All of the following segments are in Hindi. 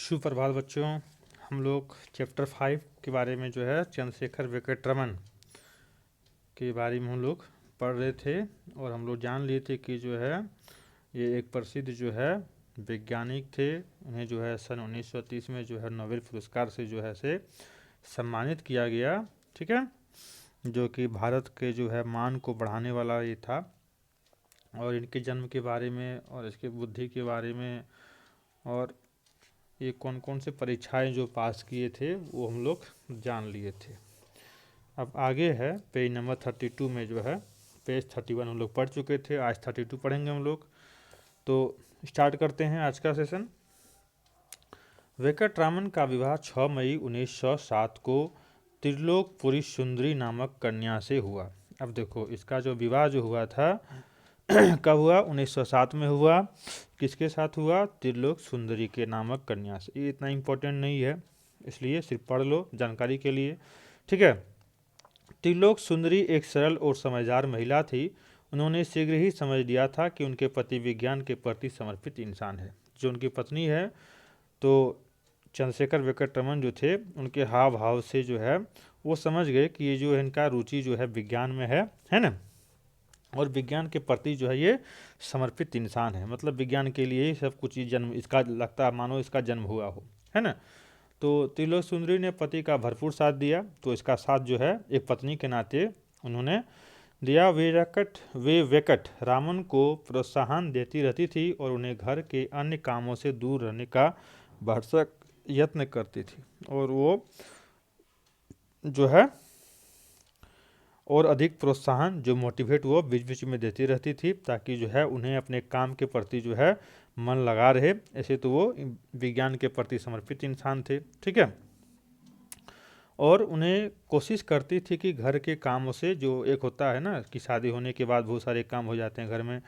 सुप्रभात बच्चों। हम लोग चैप्टर 5 के बारे में जो है चंद्रशेखर वेंकटरमन के बारे में हम लोग पढ़ रहे थे और हम लोग जान लिए थे कि जो है ये एक प्रसिद्ध जो है वैज्ञानिक थे। उन्हें जो है सन 1930 में जो है नोबेल पुरस्कार से जो है से सम्मानित किया गया। ठीक है, जो कि भारत के जो है मान को बढ़ाने वाला ये था। और इनके जन्म के बारे में और इसके बुद्धि के बारे में और ये कौन कौन से परीक्षाएं जो पास किए थे वो हम लोग जान लिए थे। अब आगे है पेज नंबर 32 में जो है, पेज 31 हम लोग पढ़ चुके थे, आज 32 पढ़ेंगे हम लोग। तो स्टार्ट करते हैं आज का सेशन। वेंकटरामन का विवाह 6 मई 1907 को त्रिलोकपुरी सुंदरी नामक कन्या से हुआ। अब देखो इसका जो विवाह जो हुआ था कब हुआ? 1907 में हुआ। किसके साथ हुआ? त्रिलोक सुंदरी के नामक कन्या से। ये इतना इम्पोर्टेंट नहीं है, इसलिए सिर्फ पढ़ लो जानकारी के लिए। ठीक है, त्रिलोक सुंदरी एक सरल और समझदार महिला थी। उन्होंने शीघ्र ही समझ लिया था कि उनके पति विज्ञान के प्रति समर्पित इंसान है। जो उनकी पत्नी है, तो चंद्रशेखर वेंकटरमन जो थे, उनके हाव भाव से जो है वो समझ गए कि ये जो इनका रुचि जो है विज्ञान में है ना, और विज्ञान के प्रति जो है ये समर्पित इंसान है। मतलब विज्ञान के लिए ही सब कुछ, जन्म इसका लगता है मानो इसका जन्म हुआ हो, है ना। तो त्रिलोक सुंदरी ने पति का भरपूर साथ दिया। तो इसका साथ जो है एक पत्नी के नाते उन्होंने दिया। वे वेंकट रामन को प्रोत्साहन देती रहती थी और उन्हें घर के अन्य कामों से दूर रहने का भरसक यत्न करती थी। और वो जो है और अधिक प्रोत्साहन जो मोटिवेट वो बीच बीच में देती रहती थी, ताकि जो है उन्हें अपने काम के प्रति जो है मन लगा रहे। ऐसे तो वो विज्ञान के प्रति समर्पित इंसान थे। ठीक है, और उन्हें कोशिश करती थी कि घर के कामों से, जो एक होता है ना कि शादी होने के बाद बहुत सारे काम हो जाते हैं घर में,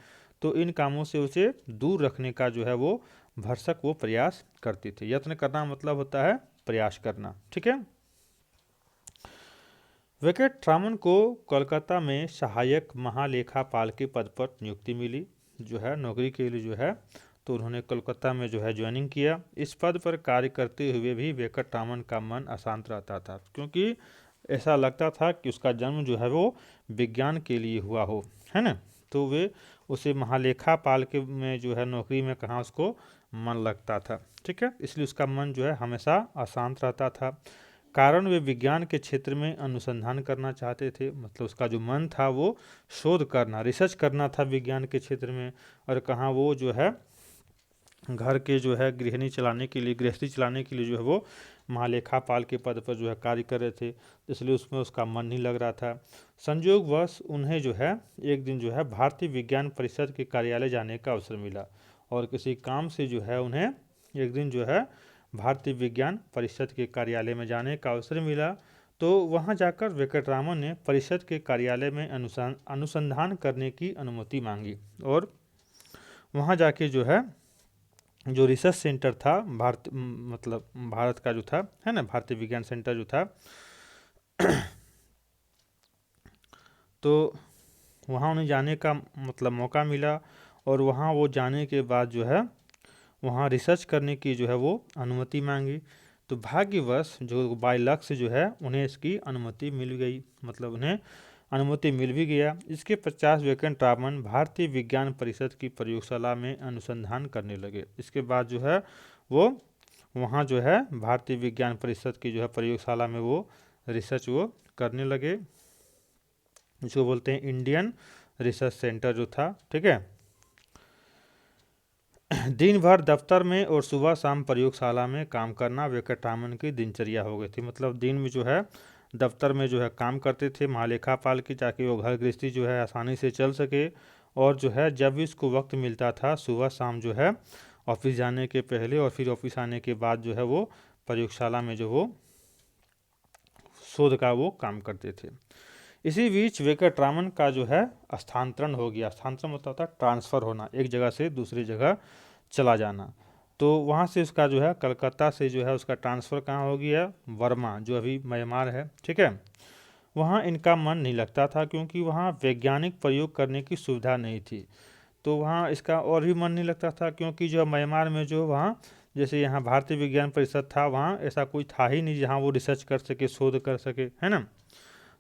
तो इन कामों से उसे दूर रखने का जो है वो भरसक वो प्रयास करती थी। यत्न करना मतलब होता है प्रयास करना। ठीक है, वेंकटरामन को कोलकाता में सहायक महालेखापाल के पद पर नियुक्ति मिली, जो है नौकरी के लिए जो है। तो उन्होंने कोलकाता में जो है ज्वाइनिंग किया। इस पद पर कार्य करते हुए भी वेंकटरामन का मन अशांत रहता था, क्योंकि ऐसा लगता था कि उसका जन्म जो है वो विज्ञान के लिए हुआ हो, है ना। तो वे उसे महालेखापाल के में जो है नौकरी में कहाँ उसको मन लगता था। ठीक है, इसलिए उसका मन जो है हमेशा अशांत रहता था। कारण वे विज्ञान के क्षेत्र में अनुसंधान करना चाहते थे। मतलब उसका जो मन था वो शोध करना, रिसर्च करना था विज्ञान के क्षेत्र में। और कहाँ वो जो है घर के जो है गृहस्थी चलाने के लिए जो है वो महालेखापाल के पद पर जो है कार्य कर रहे थे, इसलिए उसमें उसका मन नहीं लग रहा था। संयोगवश उन्हें जो है एक दिन जो है भारतीय विज्ञान परिषद के कार्यालय जाने का अवसर मिला। और किसी काम से जो है उन्हें एक दिन जो है भारतीय विज्ञान परिषद के कार्यालय में जाने का अवसर मिला। तो वहां जाकर वेंकटरामन ने परिषद के कार्यालय में अनुसंधान करने की अनुमति मांगी। और वहां जाके जो है जो रिसर्च सेंटर था मतलब भारत का जो था, है ना, भारतीय विज्ञान सेंटर जो था, तो वहाँ उन्हें जाने का मतलब मौका मिला। और वहाँ वो जाने के बाद जो है वहाँ रिसर्च करने की जो है वो अनुमति मांगी। तो भाग्यवश जो बाय लक से जो है उन्हें इसकी अनुमति मिल गई, मतलब उन्हें अनुमति मिल भी गया। इसके 50 वेंकटरामन भारतीय विज्ञान परिषद की प्रयोगशाला में अनुसंधान करने लगे। इसके बाद जो है वो वहाँ जो है भारतीय विज्ञान परिषद की जो है प्रयोगशाला में वो रिसर्च वो करने लगे, जो बोलते हैं इंडियन रिसर्च सेंटर जो था। ठीक है, दिन भर दफ्तर में और सुबह शाम प्रयोगशाला में काम करना वेंकटरामन की दिनचर्या हो गई थी। मतलब दिन में जो है दफ्तर में जो है काम करते थे महालेखापाल की, ताकि वो घर गृहस्थी जो है आसानी से चल सके। और जो है जब भी इसको वक्त मिलता था सुबह शाम जो है ऑफिस जाने के पहले और फिर ऑफिस आने के बाद जो है वो प्रयोगशाला में जो वो शोध का वो काम करते थे। इसी बीच वेंकटरामन का जो है स्थानांतरण हो गया। स्थानांतरण मतलब होता है ट्रांसफ़र होना, एक जगह से दूसरी जगह चला जाना। तो वहाँ से उसका जो है कलकत्ता से जो है उसका ट्रांसफ़र कहाँ हो गया? बर्मा, जो अभी म्यांमार है। ठीक है, वहाँ इनका मन नहीं लगता था, क्योंकि वहाँ वैज्ञानिक प्रयोग करने की सुविधा नहीं थी। तो वहाँ इसका और भी मन नहीं लगता था, क्योंकि जो म्यांमार में जो वहाँ जैसे यहाँ भारतीय विज्ञान परिषद था, वहाँ ऐसा कोई था ही नहीं जहाँ वो रिसर्च कर सके, शोध कर सके, है ना।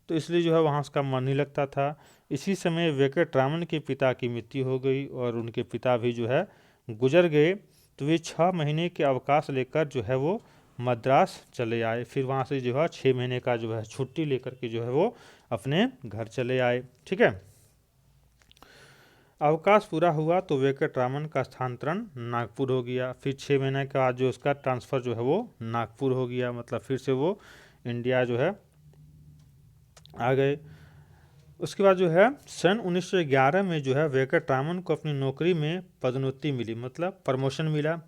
तो इसलिए जो है वहाँ उसका मन नहीं लगता था। इसी समय वेंकटरामन के पिता की मृत्यु हो गई और उनके पिता भी जो है गुजर गए। तो वे 6 महीने के अवकाश लेकर जो है वो मद्रास चले आए। फिर वहाँ से जो है 6 महीने का जो है छुट्टी लेकर के जो है वो अपने घर चले आए। ठीक है, अवकाश पूरा हुआ तो वेंकटरामन का स्थानांतरण नागपुर हो गया। फिर 6 महीने के बाद जो उसका ट्रांसफ़र जो है वो नागपुर हो गया, मतलब फिर से वो इंडिया जो है आ गए। उसके बाद जो है सन 1911 में जो है वेंकटरामन को अपनी नौकरी में पदोन्नति मिली, मतलब प्रमोशन मिला,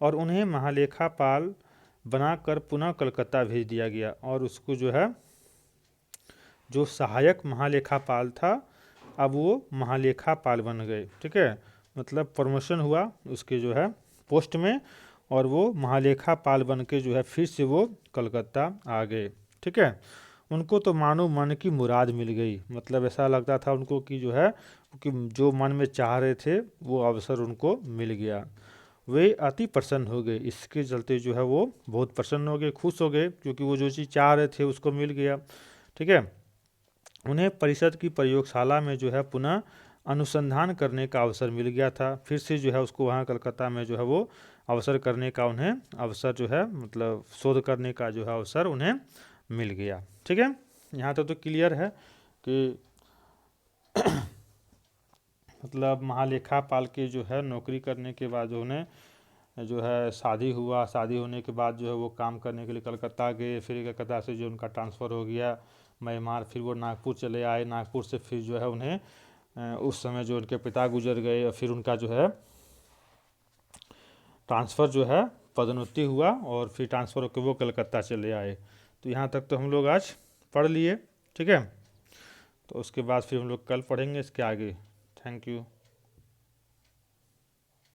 और उन्हें महालेखापाल बनाकर पुनः कलकत्ता भेज दिया गया। और उसको जो है जो सहायक महालेखापाल था, अब वो महालेखापाल बन गए। ठीक है, मतलब प्रमोशन हुआ उसके जो है पोस्ट में, और वो महालेखापाल बन के जो है फिर से वो कलकत्ता आ गए। ठीक है, उनको तो मानो मन की मुराद मिल गई, मतलब ऐसा लगता था उनको कि जो है कि जो मन में चाह रहे थे वो अवसर उनको मिल गया। वे अति प्रसन्न हो गए, इसके चलते जो है वो बहुत प्रसन्न हो गए, खुश हो गए, क्योंकि वो जो चीज़ चाह रहे थे उसको मिल गया। ठीक है, उन्हें परिषद की प्रयोगशाला में जो है पुनः अनुसंधान करने का अवसर मिल गया था। फिर से जो है उसको वहाँ कलकत्ता में जो है वो अवसर करने का उन्हें अवसर जो है, मतलब शोध करने का जो है अवसर उन्हें मिल गया। ठीक है, यहाँ तक तो क्लियर है कि मतलब महालेखापाल के जो है नौकरी करने के बाद उन्हें जो है शादी हुआ, शादी होने के बाद जो है वो काम करने के लिए कलकत्ता गए। फिर कलकत्ता से जो उनका ट्रांसफ़र हो गया म्यांमार, फिर वो नागपुर चले आए। नागपुर से फिर जो है उन्हें उस समय जो उनके पिता गुजर गए, और फिर उनका जो है ट्रांसफ़र जो है पदोन्नति हुआ, और फिर ट्रांसफ़र होकर वो कलकत्ता चले आए। तो यहाँ तक तो हम लोग आज पढ़ लिए। ठीक है, तो उसके बाद फिर हम लोग कल पढ़ेंगे इसके आगे। Thank you.